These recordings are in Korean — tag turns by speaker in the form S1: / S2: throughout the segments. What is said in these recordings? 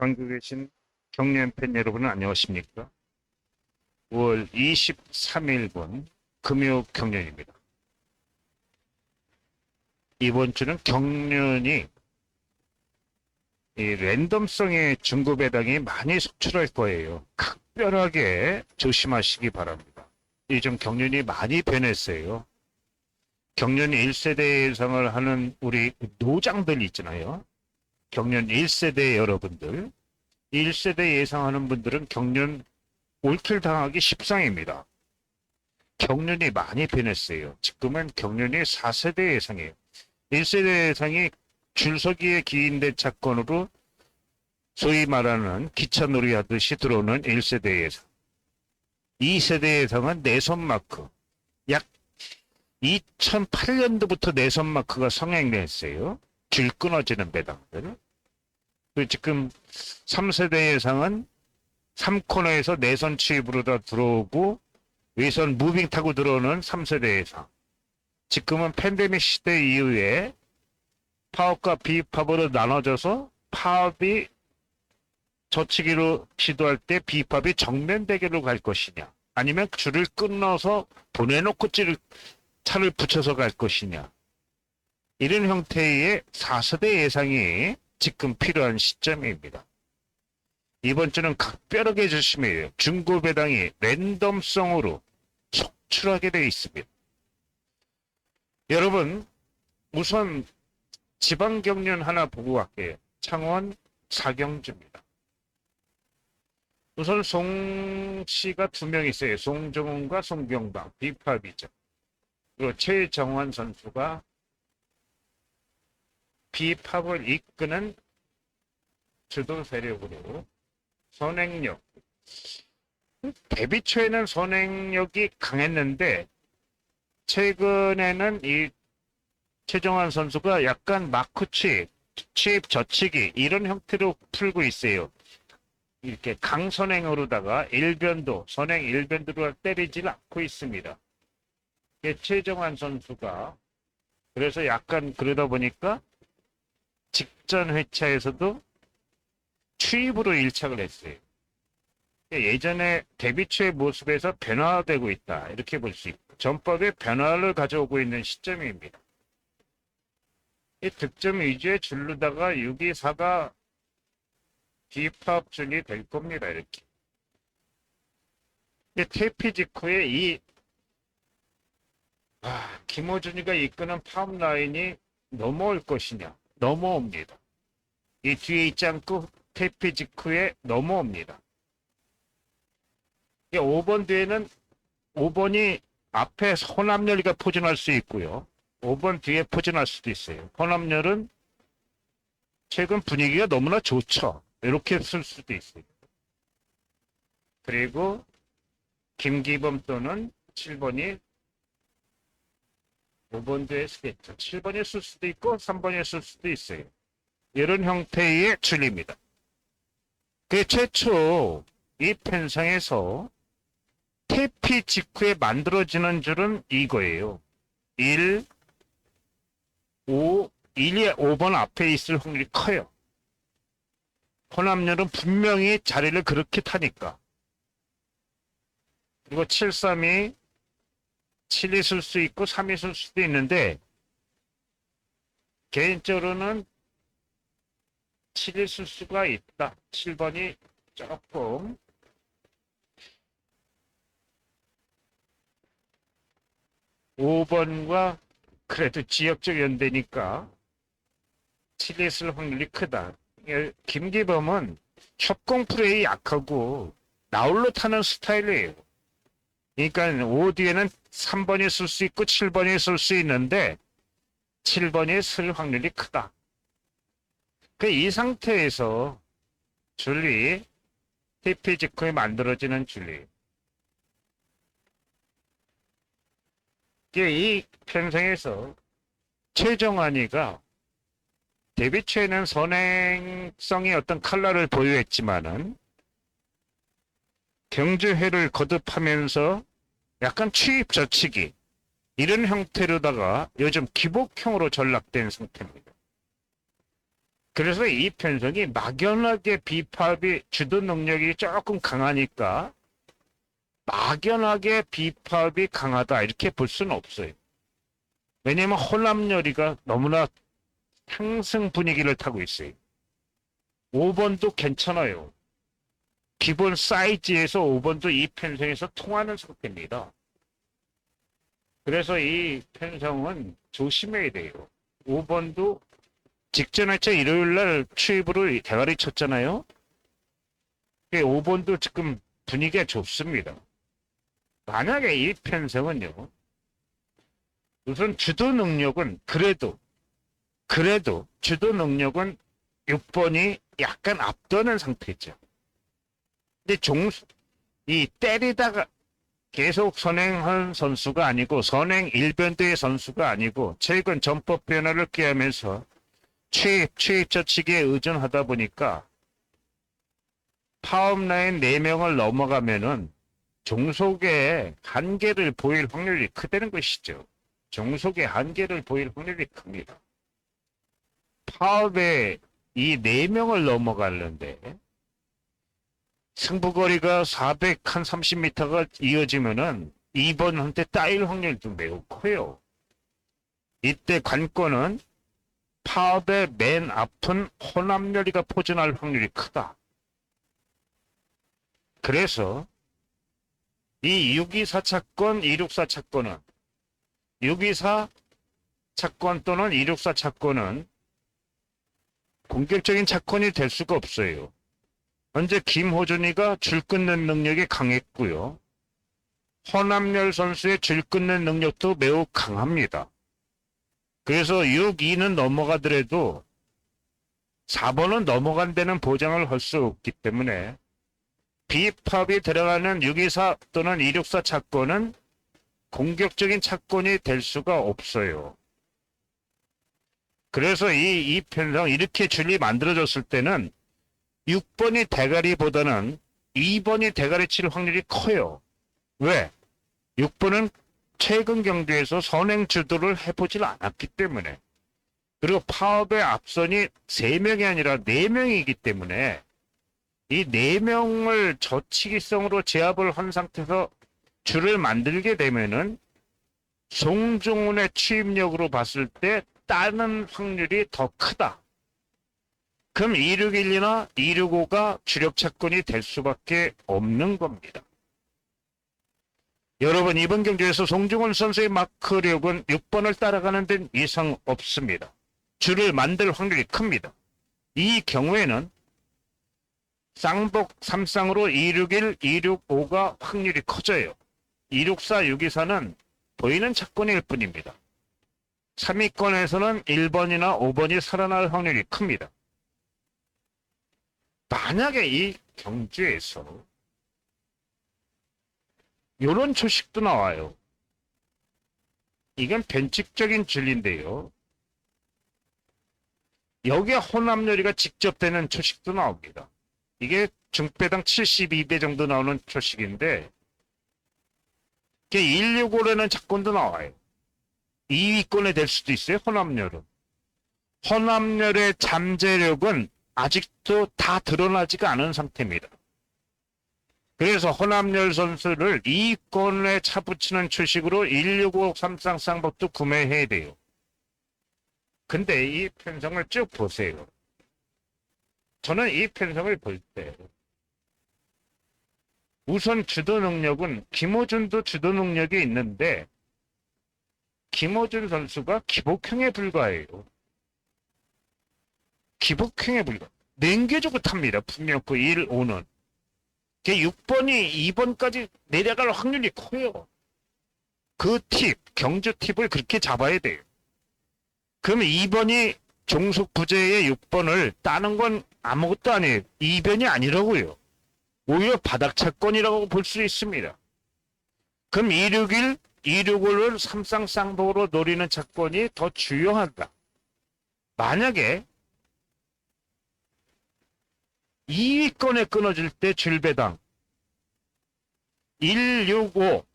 S1: 한국에 계신 경련 팬 여러분은 안녕하십니까? 5월 23일분 금요 경련입니다. 이번 주는 경련이 이 랜덤성의 중고 배당이 많이 속출할 거예요. 각별하게 조심하시기 바랍니다. 요즘 경련이 많이 변했어요. 경련 1세대 예상을 하는 우리 노장들 있잖아요. 경련 1세대 여러분들, 1세대 예상하는 분들은 경련 올킬 당하기 십상입니다. 경련이 많이 변했어요. 지금은 경련이 4세대 예상이에요. 1세대 예상이 줄서기의 기인대차권으로 소위 말하는 기차놀이 하듯이 들어오는 1세대 예상. 2세대 예상은 내선마크. 약 2008년도부터 내선마크가 성행됐어요. 줄 끊어지는 배당들. 그리고 지금 3세대 예상은 3코너에서 내선 취입으로 다 들어오고 외선 무빙 타고 들어오는 3세대 예상. 지금은 팬데믹 시대 이후에 파업과 비파업으로 나눠져서 파업이 저치기로 시도할 때 비파업이 정면 대결로 갈 것이냐, 아니면 줄을 끊어서 보내놓고 차를 붙여서 갈 것이냐, 이런 형태의 4세대 예상이 지금 필요한 시점입니다. 이번 주는 각별하게 조심해야 해요. 중고 배당이 랜덤성으로 속출하게 되어 있습니다. 여러분, 우선 지방 경련 하나 보고 갈게요. 창원 사경주입니다. 우선 송씨가 2명 있어요. 송정훈과 송경방, 비파업이죠. 그리고 최정환 선수가 비파업을 이끄는 주도 세력으로 선행력. 데뷔 초에는 선행력이 강했는데 최근에는 이 최정환 선수가 약간 마크 취입 저치기 이런 형태로 풀고 있어요. 이렇게 강선행으로다가 선행 일변도로 때리질 않고 있습니다. 최정환 선수가 그래서 약간 그러다 보니까 직전 회차에서도 취입으로 일착을 했어요. 예전에 데뷔 초의 모습에서 변화되고 있다, 이렇게 볼 수 있고 전법의 변화를 가져오고 있는 시점입니다. 이 득점 위주의 줄로다가 624가 비파업줄이 될 겁니다. 이렇게. 테이피 직후에 김호준이가 이끄는 파업 라인이 넘어올 것이냐, 넘어옵니다. 이 뒤에 있지 않고 테이피 직후에 넘어옵니다. 5번 뒤에는 5번이 앞에 혼합열이가 포진할 수 있고요. 5번 뒤에 포진할 수도 있어요. 혼합열은 최근 분위기가 너무나 좋죠. 이렇게 쓸 수도 있어요. 그리고 김기범 또는 7번이 5번 뒤에 쓰겠죠. 7번이 쓸 수도 있고 3번이 쓸 수도 있어요. 이런 형태의 줄입니다. 그 최초 이 편성에서 테이피 직후에 만들어지는 줄은 이거예요. 1, 5, 1이 5번 앞에 있을 확률이 커요. 혼합률은 분명히 자리를 그렇게 타니까. 그리고 7, 3이 7이 쓸 수 있고 3이 쓸 수도 있는데 개인적으로는 7이 쓸 수가 있다. 7번이 조금 5번과 그래도 지역적 연대니까 7이 쓸 확률이 크다. 김기범은 협공 플레이 약하고 나홀로 타는 스타일이에요. 그러니까 5 뒤에는 3번이 쓸 수 있고 7번이 쓸 수 있는데 7번이 쓸 확률이 크다. 이 상태에서 줄리, 테이피 직후에 만들어지는 줄리. 이 편성에서 최정환이가 데뷔 초에는 선행성의 어떤 칼라를 보유했지만은 경주회를 거듭하면서 약간 취입 저치기 이런 형태로다가 요즘 기복형으로 전락된 상태입니다. 그래서 이 편성이 막연하게 비파업이 주도 능력이 조금 강하니까 막연하게 비파업이 강하다 이렇게 볼 수는 없어요. 왜냐하면 혼합열이가 너무나 상승 분위기를 타고 있어요. 5번도 괜찮아요. 기본 사이즈에서 5번도 이 편성에서 통하는 상태입니다. 그래서 이 편성은 조심해야 돼요. 5번도 직전했죠. 일요일날 추입으로 대가리 쳤잖아요. 5번도 지금 분위기가 좋습니다. 만약에 이 편성은요. 우선 주도 능력은 그래도 주도 능력은 6번이 약간 앞도는 상태죠. 근데 이 때리다가 계속 선행한 선수가 아니고 선행 일변도의 선수가 아니고 최근 전법 변화를 꾀하면서 추입 저치기에 의존하다 보니까 파업라인 4명을 넘어가면은 종속의 한계를 보일 확률이 크다는 것이죠. 종속의 한계를 보일 확률이 큽니다. 파업에 이 4명을 넘어가는데 승부거리가 430m가 이어지면은 2번한테 따일 확률도 매우 커요. 이때 관건은 파업의 맨 앞은 혼합열이가 포진할 확률이 크다. 그래서 이 624 차권, 264 차권은 624 차권 또는 264 차권은 공격적인 차권이 될 수가 없어요. 현재 김호준이가 줄 끊는 능력이 강했고요. 혼합열 선수의 줄 끊는 능력도 매우 강합니다. 그래서 6-2는 넘어가더라도 4번은 넘어간다는 보장을 할 수 없기 때문에 비팝이 들어가는 624 또는 264 차권은 공격적인 차권이 될 수가 없어요. 그래서 이 편성 이렇게 줄이 만들어졌을 때는 6번이 대가리보다는 2번이 대가리 칠 확률이 커요. 왜? 6번은 최근 경기에서 선행 주도를 해보질 않았기 때문에 그리고 파업의 앞선이 3명이 아니라 4명이기 때문에 이 4명을 저치기성으로 제압을 한 상태에서 줄을 만들게 되면은 송중훈의 취입력으로 봤을 때 따는 확률이 더 크다. 그럼 2612나 265가 주력 차권이 될 수밖에 없는 겁니다. 여러분 이번 경기에서 송중훈 선수의 마크력은 6번을 따라가는 데는 이상 없습니다. 줄을 만들 확률이 큽니다. 이 경우에는 쌍복 3쌍으로 261, 265가 확률이 커져요. 264, 624는 보이는 차권일 뿐입니다. 3위권에서는 1번이나 5번이 살아날 확률이 큽니다. 만약에 이 경주에서 이런 초식도 나와요. 이건 변칙적인 진리인데요. 여기에 혼합열이가 직접 되는 초식도 나옵니다. 이게 중배당 72배 정도 나오는 초식인데 165라는 차권도 나와요. 2위권에 될 수도 있어요. 혼합열은. 혼합열의 잠재력은 아직도 다 드러나지가 않은 상태입니다. 그래서 혼합열 선수를 2위권에 차붙이는 초식으로 165 삼쌍쌍법도 구매해야 돼요. 근데 이 편성을 쭉 보세요. 저는 이 편성을 볼 때 우선 주도 능력은 김호준도 주도 능력이 있는데 김호준 선수가 기복형에 불과해요. 기복형에 불과. 냉개주고 탑니다. 분명 그 1, 5는. 6번이 2번까지 내려갈 확률이 커요. 그 팁, 경주 팁을 그렇게 잡아야 돼요. 그럼 2번이 종속 부재의 6번을 따는 건 아무것도 아니에요. 2변이 아니라고요. 오히려 바닥 차권이라고 볼 수 있습니다. 그럼 261, 265를 삼쌍쌍복으로 노리는 차권이 더 중요하다. 만약에 2위권에 끊어질 때 줄배당 165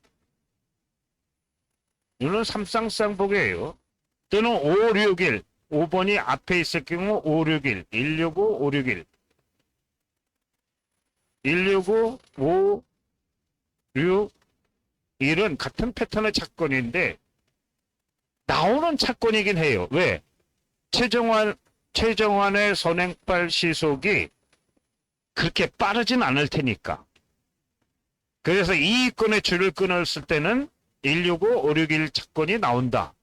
S1: 이는 삼쌍쌍복이에요. 또는 561 5번이 앞에 있을 경우 561, 165, 561, 165, 5, 6, 1은 같은 패턴의 차권인데 나오는 차권이긴 해요. 왜? 최정환의 선행발 시속이 그렇게 빠르진 않을 테니까. 그래서 이익권의 줄을 끊었을 때는 165, 561 차권이 나온다.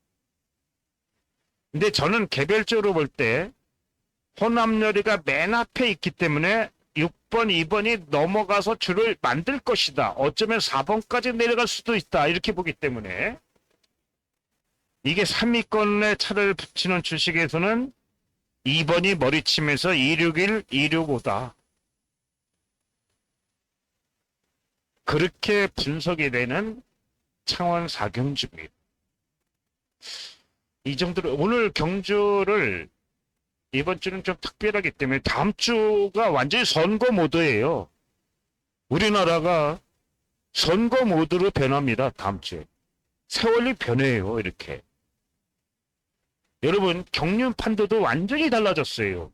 S1: 근데 저는 개별적으로 볼 때 호남열이가 맨 앞에 있기 때문에 6번, 2번이 넘어가서 줄을 만들 것이다. 어쩌면 4번까지 내려갈 수도 있다. 이렇게 보기 때문에 이게 3위권에 차를 붙이는 주식에서는 2번이 머리치면서 261, 265다. 그렇게 분석이 되는 창원 4경주입니다. 이 정도로 오늘 경주를 이번 주는 좀 특별하기 때문에 다음 주가 완전히 선거 모드예요. 우리나라가 선거 모드로 변합니다. 다음 주에. 세월이 변해요. 이렇게. 여러분 경륜 판도도 완전히 달라졌어요.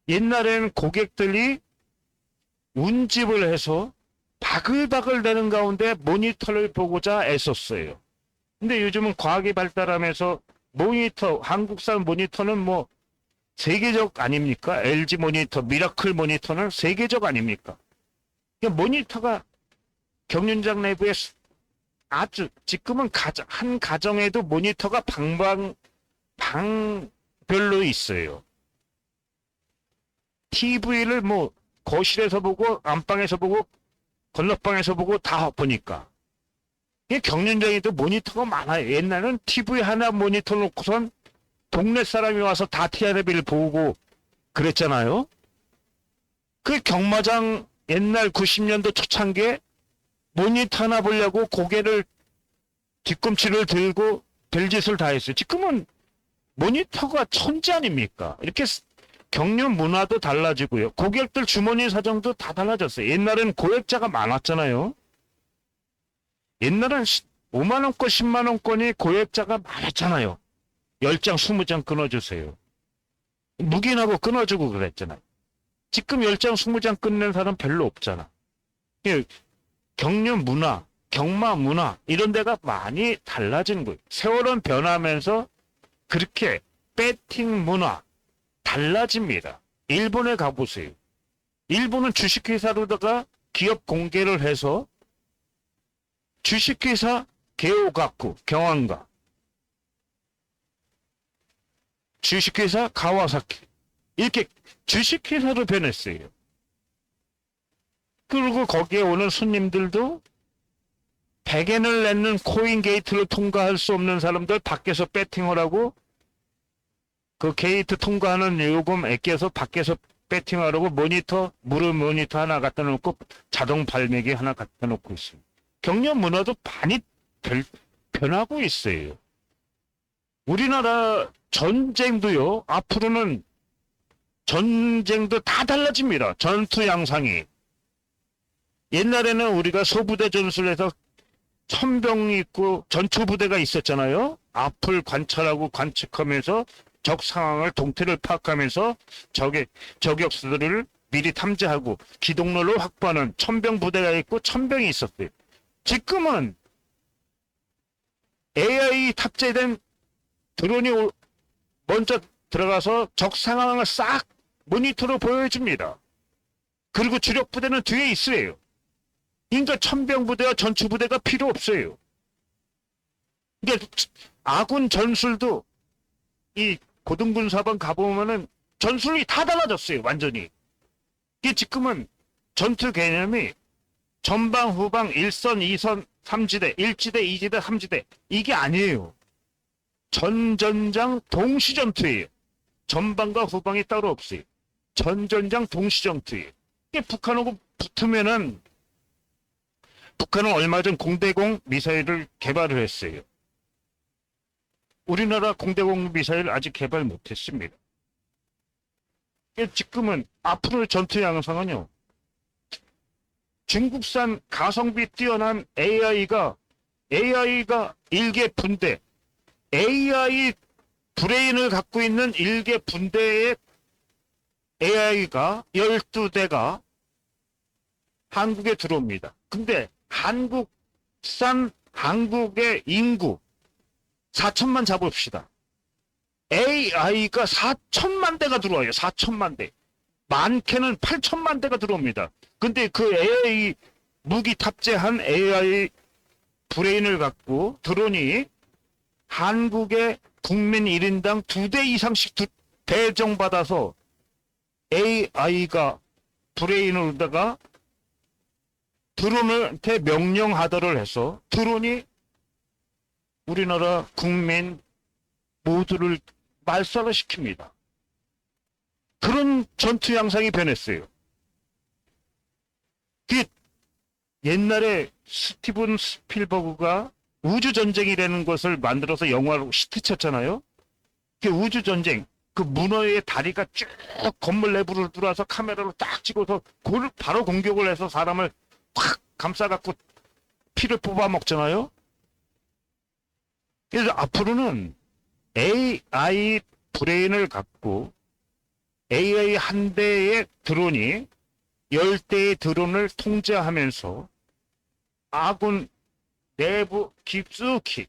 S1: 옛날에는 고객들이 운집을 해서 바글바글 되는 가운데 모니터를 보고자 애썼어요. 근데 요즘은 과학이 발달하면서 모니터, 한국산 모니터는 뭐 세계적 아닙니까? LG 모니터, 미라클 모니터는 세계적 아닙니까? 모니터가 경륜장 내부에 아주 지금은 한 가정에도 모니터가 방별로 있어요. TV를 뭐 거실에서 보고 안방에서 보고 건너방에서 보고 다 보니까 경륜장에도 모니터가 많아요. 옛날에는 TV 하나 모니터 놓고선 동네 사람이 와서 다 TV를 보고 그랬잖아요. 그 경마장 옛날 90년도 초창기에 모니터 하나 보려고 고개를 뒤꿈치를 들고 별짓을 다 했어요. 지금은 모니터가 천재 아닙니까? 이렇게 경륜 문화도 달라지고요. 고객들 주머니 사정도 다 달라졌어요. 옛날에는 고액자가 많았잖아요. 옛날엔 5만원권, 10만원권이 고액자가 많았잖아요. 10장, 20장 끊어주세요. 묵인하고 끊어주고 그랬잖아요. 지금 10장, 20장 끊는 사람 별로 없잖아. 경륜 문화, 경마 문화 이런 데가 많이 달라진 거예요. 세월은 변하면서 그렇게 배팅 문화 달라집니다. 일본에 가보세요. 일본은 주식회사로다가 기업 공개를 해서 주식회사 게오가쿠, 경환가, 주식회사 가와사키 이렇게 주식회사로 변했어요. 그리고 거기에 오는 손님들도 100엔을 내는 코인 게이트를 통과할 수 없는 사람들 밖에서 배팅을 하고 그 게이트 통과하는 요금 아껴서 밖에서 배팅하라고 모니터, 무료 모니터 하나 갖다 놓고 자동 발매기 하나 갖다 놓고 있습니다. 경련 문화도 많이 변하고 있어요. 우리나라 전쟁도요, 앞으로는 전쟁도 다 달라집니다. 전투 양상이. 옛날에는 우리가 소부대 전술에서 천병이 있고 전투부대가 있었잖아요. 앞을 관찰하고 관측하면서 적 상황을 동태를 파악하면서 저격수들을 미리 탐지하고 기동로를 확보하는 천병 부대가 있고 천병이 있었어요. 지금은 AI 탑재된 드론이 먼저 들어가서 적 상황을 싹 모니터로 보여줍니다. 그리고 주력 부대는 뒤에 있어요. 그러니까 천병 부대와 전투 부대가 필요 없어요. 그러니까 아군 전술도 이 고등군 사번 가보면은 전술이 다 달라졌어요. 완전히. 이게 지금은 전투 개념이 전방, 후방, 1선, 2선, 3지대, 1지대, 2지대, 3지대 이게 아니에요. 전전장 동시전투예요. 전방과 후방이 따로 없어요. 전전장 동시전투예요. 이게 북한하고 붙으면은 북한은 얼마 전 공대공 미사일을 개발을 했어요. 우리나라 공대공 미사일 아직 개발 못했습니다. 지금은 앞으로의 전투 양상은요. 중국산 가성비 뛰어난 AI가 일개 분대 AI 브레인을 갖고 있는 일개 분대의 AI가 12대가 한국에 들어옵니다. 근데 한국의 인구 4천만 잡읍시다. AI가 4천만 대가 들어와요. 4천만 대. 많게는 8천만 대가 들어옵니다. 근데 그 AI 무기 탑재한 AI 브레인을 갖고 드론이 한국의 국민 1인당 2대 이상씩 배정받아서 AI가 브레인으로다가 드론한테 명령하다를 해서 드론이 우리나라 국민 모두를 말살을 시킵니다. 그런 전투 양상이 변했어요. 그 옛날에 스티븐 스필버그가 우주전쟁이라는 것을 만들어서 영화로 히트쳤잖아요. 그 우주전쟁, 그 문어의 다리가 쭉 건물 내부를 들어와서 카메라로 딱 찍어서 그걸 바로 공격을 해서 사람을 확 감싸갖고 피를 뽑아 먹잖아요. 그래서 앞으로는 AI 브레인을 갖고 AI 한 대의 드론이 10대의 드론을 통제하면서 아군 내부 깊숙이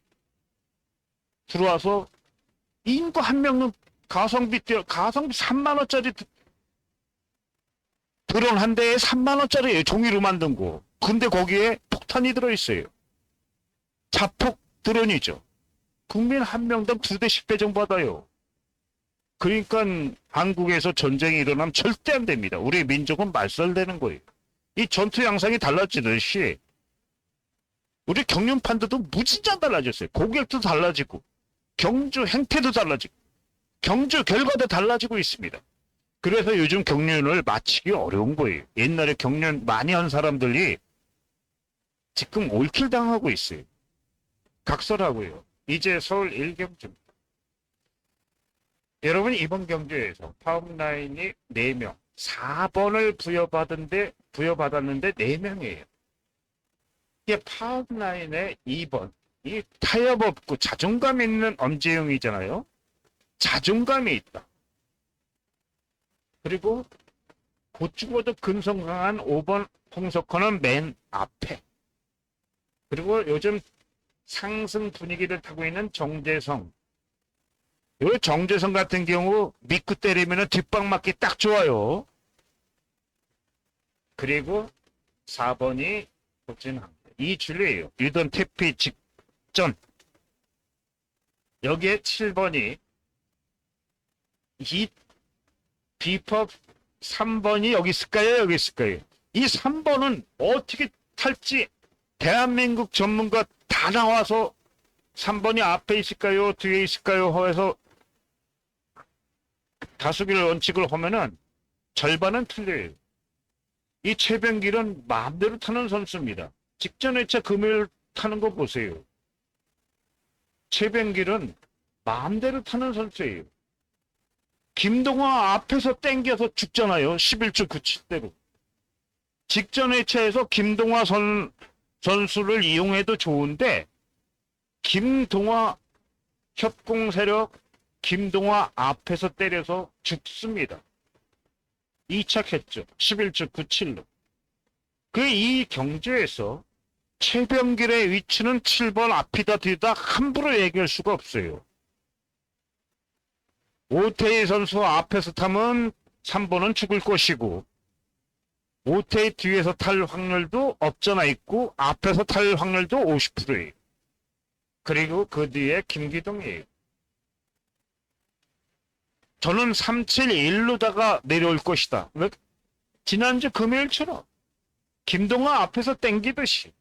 S1: 들어와서 인구 한 명은 가성비 3만 원짜리 드론 한 대에 3만 원짜리 종이로 만든 거. 근데 거기에 폭탄이 들어있어요. 자폭 드론이죠. 국민 한 명당 2대씩 배정받아요. 그러니까 한국에서 전쟁이 일어나면 절대 안 됩니다. 우리 민족은 말살되는 거예요. 이 전투 양상이 달라지듯이 우리 경륜판도도 무진장 달라졌어요. 고객도 달라지고 경주 행태도 달라지고 경주 결과도 달라지고 있습니다. 그래서 요즘 경륜을 마치기 어려운 거예요. 옛날에 경륜 많이 한 사람들이 지금 올킬 당하고 있어요. 각설하고요. 이제 서울 1경주. 여러분 이번 경주에서 파업라인이 4명, 4번을 부여받았는데 4명이에요. 이게 파업라인의 2번, 이 타협 없고 자존감 있는 엄지영이잖아요. 자존감이 있다. 그리고 곧 죽어도 근성 강한 5번 홍석헌은 맨 앞에. 그리고 요즘 상승 분위기를 타고 있는 정재성. 요 정재성 같은 경우 믿고 때리면 뒷방 맞기 딱 좋아요. 그리고 4번이 도진합니다. 이 줄이에요. 유던 퇴피 직전. 여기에 7번이 이 비법 3번이 여기 있을까요? 여기 있을까요? 이 3번은 어떻게 탈지 대한민국 전문가 다 나와서 3번이 앞에 있을까요? 뒤에 있을까요? 해서 다수결 원칙을 하면은 절반은 틀려요. 이 최병길은 마음대로 타는 선수입니다. 직전 회차 금요일 타는 거 보세요. 최병길은 마음대로 타는 선수예요. 김동화 앞에서 땡겨서 죽잖아요. 11주 97대로. 직전 회차에서 김동화 선수를 이용해도 좋은데 김동화 협공 세력 김동화 앞에서 때려서 죽습니다. 2착했죠. 11주 97로. 이 경주에서 최병길의 위치는 7번 앞이다 뒤다 함부로 얘기할 수가 없어요. 오태희 선수 앞에서 타면 3번은 죽을 것이고 오태희 뒤에서 탈 확률도 없잖아 있고 앞에서 탈 확률도 50%예요. 그리고 그 뒤에 김기동이에요. 저는 371로다가 내려올 것이다. 왜? 지난주 금요일처럼 김동아 앞에서 땡기듯이.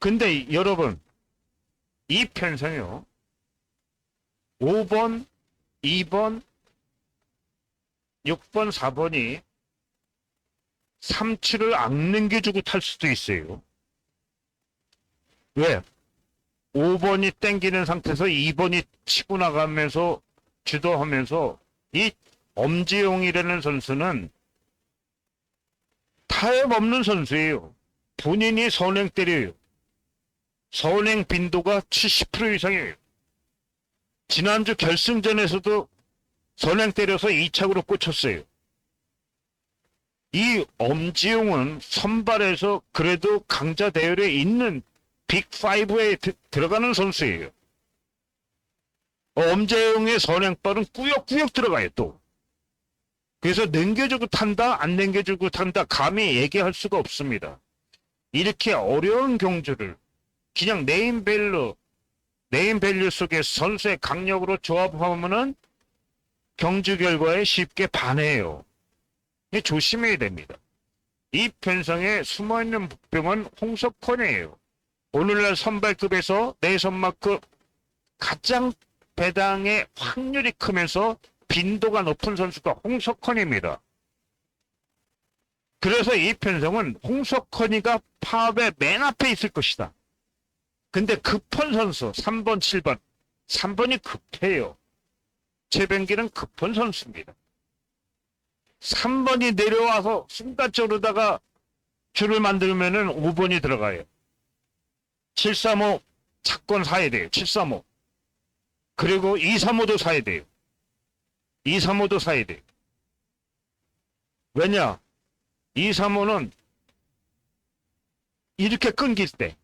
S1: 근데 여러분 이 편성이요. 5번, 2번, 6번, 4번이 3치를 악넘겨주고 탈 수도 있어요. 왜? 5번이 땡기는 상태에서 2번이 치고 나가면서 주도하면서 이 엄지용이라는 선수는 타협 없는 선수예요. 본인이 선행 때려요. 선행 빈도가 70% 이상이에요. 지난주 결승전에서도 선행 때려서 2착으로 꽂혔어요. 이 엄지용은 선발에서 그래도 강자 대열에 있는 빅5에 들어가는 선수예요. 엄지용의 선행발은 꾸역꾸역 들어가요, 또. 그래서 넘겨주고 탄다, 안 넘겨주고 탄다, 감히 얘기할 수가 없습니다. 이렇게 어려운 경주를 그냥 네임밸류 속에 선수의 강력으로 조합하면은 경주 결과에 쉽게 반해요. 조심해야 됩니다. 이 편성에 숨어있는 복병은 홍석헌이에요. 오늘날 선발급에서 내선마급 가장 배당의 확률이 크면서 빈도가 높은 선수가 홍석헌입니다. 그래서 이 편성은 홍석헌이가 파업의 맨 앞에 있을 것이다. 근데 급한 선수 3번, 7번. 3번이 급해요. 최병기는 급한 선수입니다. 3번이 내려와서 순간적으로다가 줄을 만들면은 5번이 들어가요. 735 차권 사야 돼요. 735. 그리고 235도 사야 돼요. 235도 사야 돼요. 왜냐? 235는 이렇게 끊길 때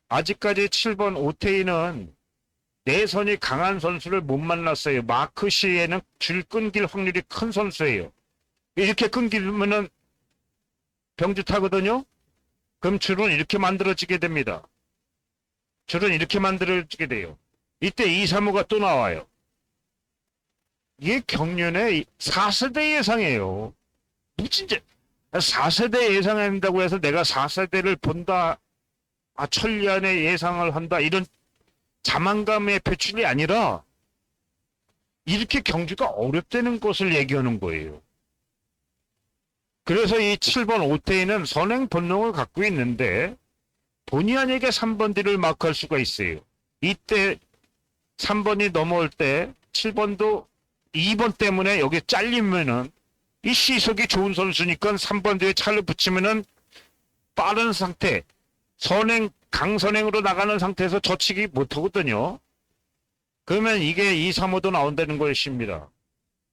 S1: 아직까지 7번 오태희는 내선이 강한 선수를 못 만났어요. 마크 시에는 줄 끊길 확률이 큰 선수예요. 이렇게 끊기면은 병주 타거든요. 그럼 줄은 이렇게 만들어지게 됩니다. 줄은 이렇게 만들어지게 돼요. 이때 235가 또 나와요. 이게 경륜의 4세대 예상이에요. 무슨 4세대 예상한다고 해서 내가 4세대를 본다, 천리안의 예상을 한다, 이런 자만감의 표출이 아니라 이렇게 경주가 어렵다는 것을 얘기하는 거예요. 그래서 이 7번 오태희는 선행 본능을 갖고 있는데 본의 아니게 3번 뒤를 마크할 수가 있어요. 이때 3번이 넘어올 때 7번도 2번 때문에 여기 잘리면은 이 시속이 좋은 선수니까 3번 뒤에 차를 붙이면은 빠른 상태, 강선행으로 나가는 상태에서 젖히기 못하거든요. 그러면 이게 235도 나온다는 것입니다.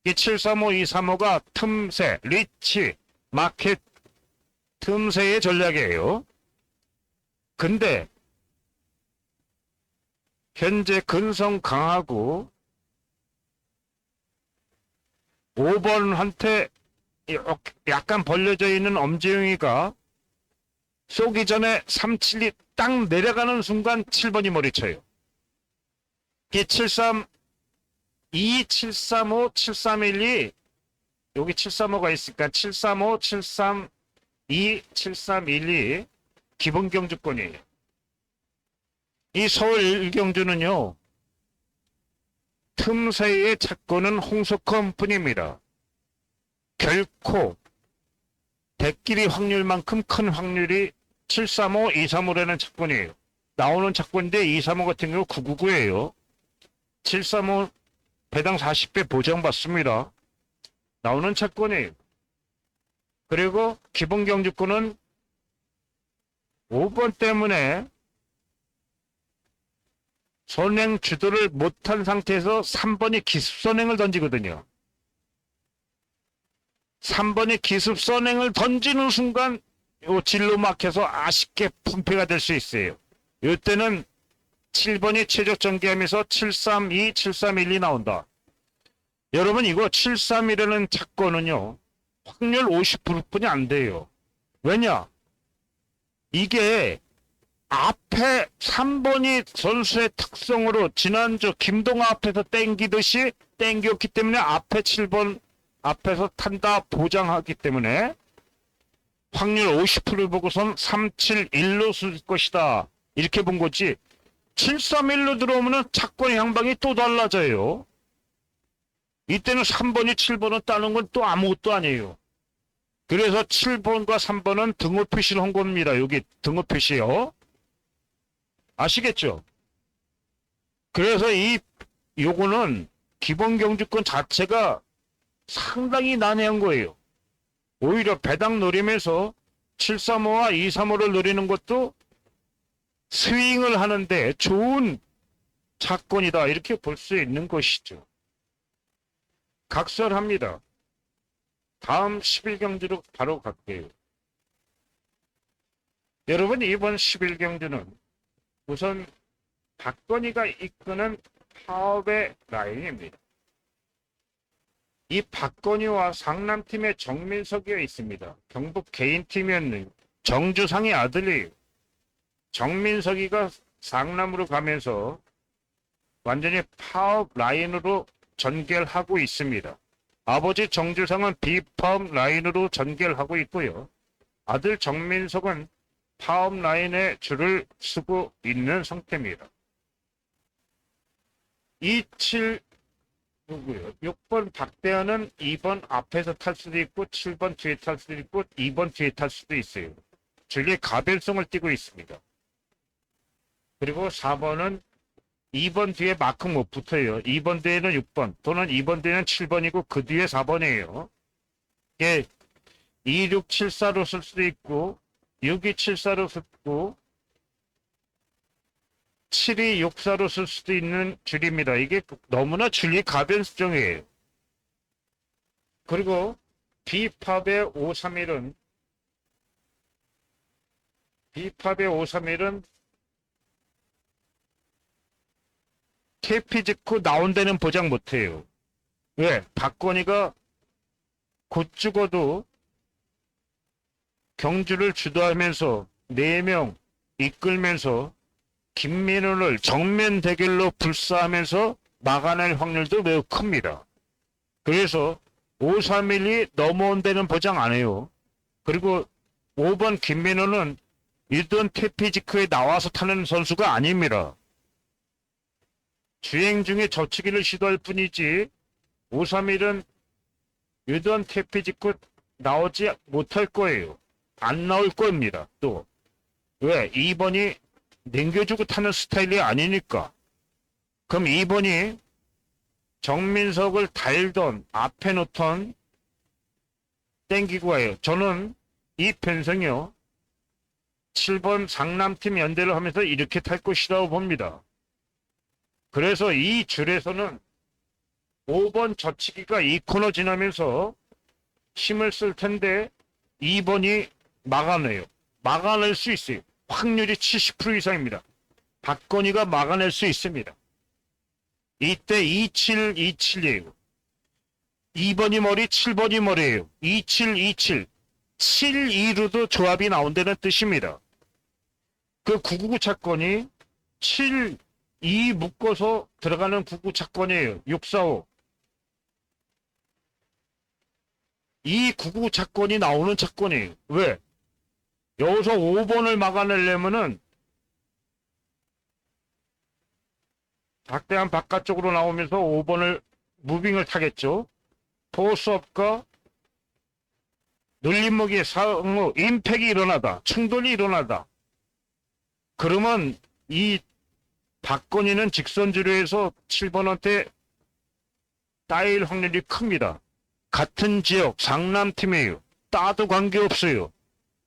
S1: 이 735, 235가 틈새, 리치, 마켓, 틈새의 전략이에요. 근데 현재 근성 강하고 5번한테 약간 벌려져 있는 엄지영이가 쏘기 전에 372 딱 내려가는 순간 7번이 머리쳐요. 이 73, 2, 735, 7312, 여기 735가 있으니까 735, 732, 7312 기본 경주권이에요. 이 서울 1경주는요. 틈새의 찾고는 홍석헌 뿐입니다. 결코 대끼리 확률만큼 큰 확률이 735, 235라는 찾권이에요. 나오는 찾권인데 235 같은 경우 999예요. 735 배당 40배 보장받습니다. 나오는 찾권이에요. 그리고 기본 경주권은 5번 때문에 선행 주도를 못한 상태에서 3번이 기습선행을 던지거든요. 3번이 기습선행을 던지는 순간 요 진로 막혀서 아쉽게 분패가 될 수 있어요. 이때는 7번이 최적 전개하면서 732, 7312 나온다. 여러분 이거 731이라는 찾권은요. 확률 50%뿐이 안 돼요. 왜냐? 이게 앞에 3번이 선수의 특성으로 지난주 김동아 앞에서 땡기듯이 땡겼기 때문에 앞에 7번 앞에서 탄다 보장하기 때문에 확률 50%를 보고선 371로 쓸 것이다. 이렇게 본 거지. 731로 들어오면 착권 향방이 또 달라져요. 이때는 3번이 7번을 따는 건 또 아무것도 아니에요. 그래서 7번과 3번은 등호 표시를 한 겁니다. 여기 등호 표시요. 아시겠죠? 그래서 요거는 기본 경주권 자체가 상당히 난해한 거예요. 오히려 배당 노리면서 735와 235를 노리는 것도 스윙을 하는데 좋은 차권이다 이렇게 볼 수 있는 것이죠. 각설합니다. 다음 11경주로 바로 갈게요. 여러분 이번 11경주는 우선 박건희가 이끄는 파업의 라인입니다. 이 박건희와 상남팀의 정민석이 있습니다. 경북 개인팀이었는 정주상의 아들이 정민석이가 상남으로 가면서 완전히 파업 라인으로 전개하고 있습니다. 아버지 정주상은 비파업 라인으로 전개하고 있고요. 아들 정민석은 파업 라인에 줄을 서고 있는 상태입니다. 27 누구요? 6번 박대현은 2번 앞에서 탈 수도 있고 7번 뒤에 탈 수도 있고 2번 뒤에 탈 수도 있어요. 줄리의 가변성을 띠고 있습니다. 그리고 4번은 2번 뒤에 마크 못 붙어요. 2번 뒤에는 6번 또는 2번 뒤에는 7번이고 그 뒤에 4번이에요. 이게 2674로 쓸 수도 있고 6274로 쓰고 7264로 쓸 수도 있는 줄입니다. 이게 너무나 줄리 가변수정이에요. 그리고 B팝의 531은 KP 직후 나온 데는 보장 못해요. 왜? 박건희가 곧 죽어도 경주를 주도하면서 4명 이끌면서 김민훈을 정면 대결로 불사하면서 막아낼 확률도 매우 큽니다. 그래서 531이 넘어온 데는 보장 안 해요. 그리고 5번 김민훈은 일본 테피지크에 나와서 타는 선수가 아닙니다. 주행 중에 젖히기를 시도할 뿐이지 531은 유던 테피지크 나오지 못할 거예요. 안 나올 겁니다. 또 왜? 2번이 넘겨주고 타는 스타일이 아니니까. 그럼 2번이 정민석을 달던 앞에 놓던 땡기고 와요. 저는 이 편성이요 7번 상남팀 연대를 하면서 이렇게 탈 것이라고 봅니다. 그래서 이 줄에서는 5번 젖히기가 이 코너 지나면서 힘을 쓸 텐데 2번이 막아내요. 막아낼 수 있어요. 확률이 70% 이상입니다. 박건희가 막아낼 수 있습니다. 이때 2727이에요. 2번이 머리, 7번이 머리예요. 2727. 72로도 조합이 나온다는 뜻입니다. 그 999 차권이 7, 2 묶어서 들어가는 99 차권이에요. 645. 이 99 차권이 나오는 차권이에요. 왜? 여기서 5번을 막아내려면은 박대한 바깥쪽으로 나오면서 5번을 무빙을 타겠죠. 포스업과 눌림목의 상호 임팩이 일어나다. 충돌이 일어나다. 그러면 이 박건희는 직선주류에서 7번한테 따일 확률이 큽니다. 같은 지역 상남팀이에요. 따도 관계없어요.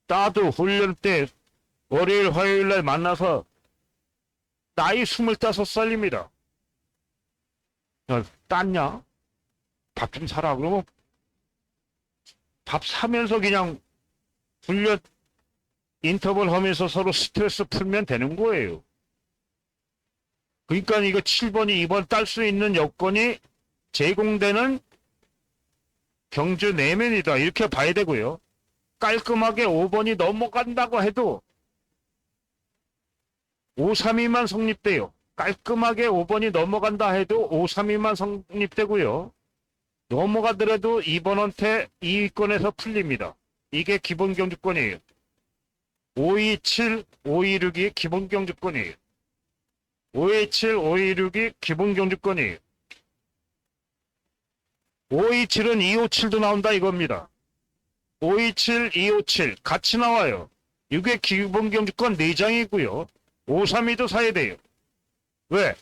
S1: 따도 훈련 때 월요일 화요일 날 만나서 나이 25살입니다. 땄냐? 밥 좀 사라. 그러면 밥 사면서 그냥 훈련 인터벌 하면서 서로 스트레스 풀면 되는 거예요. 그러니까 이거 7번이 2번 딸 수 있는 여건이 제공되는 경주 내면이다. 이렇게 봐야 되고요. 깔끔하게 5번이 넘어간다고 해도 532만 성립돼요. 깔끔하게 5번이 넘어간다 해도 532만 성립되고요. 넘어가더라도 2번한테 이권에서 풀립니다. 이게 기본 경주권이에요. 527, 526이 기본 경주권이에요. 527, 526이 기본 경주권이에요. 527은 257도 나온다 이겁니다. 527, 257 같이 나와요. 이게 기본 경주권 4장이고요. 532도 사야 돼요. 왜?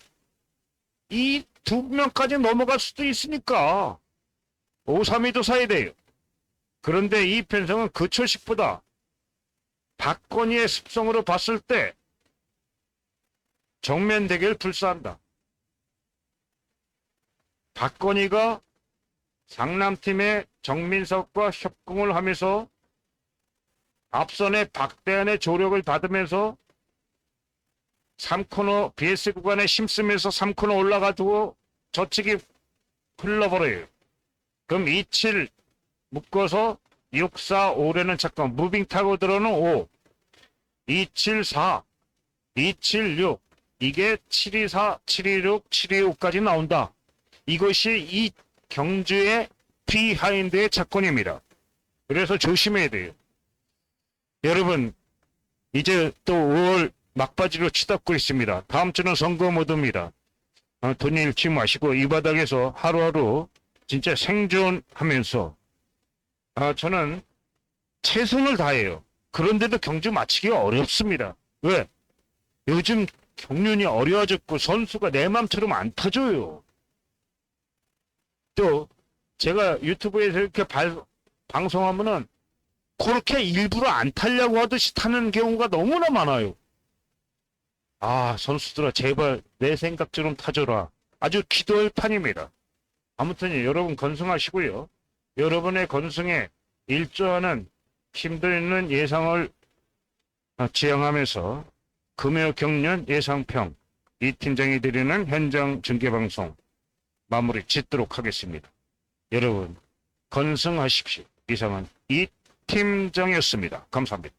S1: 이 두 명까지 넘어갈 수도 있으니까 532도 사야 돼요. 그런데 이 편성은 그초식보다 박건희의 습성으로 봤을 때 정면 대결 불사한다. 박건희가 상남팀의 정민석과 협공을 하면서 앞선의 박대한의 조력을 받으면서 3코너 BS 구간에 힘쓰면서 3코너 올라가지고 저측이 흘러버려요. 그럼 27 묶어서 6, 4, 5래는 잠깐 무빙 타고 들어오는 5, 274, 276 이게 724, 726, 725까지 나온다. 이것이 이 경주의 비하인드의 사건입니다. 그래서 조심해야 돼요. 여러분 이제 또 5월 막바지로 치닫고 있습니다. 다음 주는 선거 모드입니다. 돈 잃지 마시고 이 바닥에서 하루하루 진짜 생존하면서 저는 최선을 다해요. 그런데도 경주 마치기가 어렵습니다. 왜? 요즘 경륜이 어려워졌고 선수가 내 맘처럼 안 타줘요. 또 제가 유튜브에서 이렇게 방송하면은 그렇게 일부러 안 타려고 하듯이 타는 경우가 너무나 많아요. 선수들아 제발 내 생각처럼 타줘라. 아주 기도할 판입니다. 아무튼 여러분 건승하시고요. 여러분의 건승에 일조하는 힘도 있는 예상을 지향하면서 금요 경륜 예상평 이 팀장이 드리는 현장 중계방송 마무리 짓도록 하겠습니다. 여러분 건승하십시오. 이상은 이 팀장이었습니다. 감사합니다.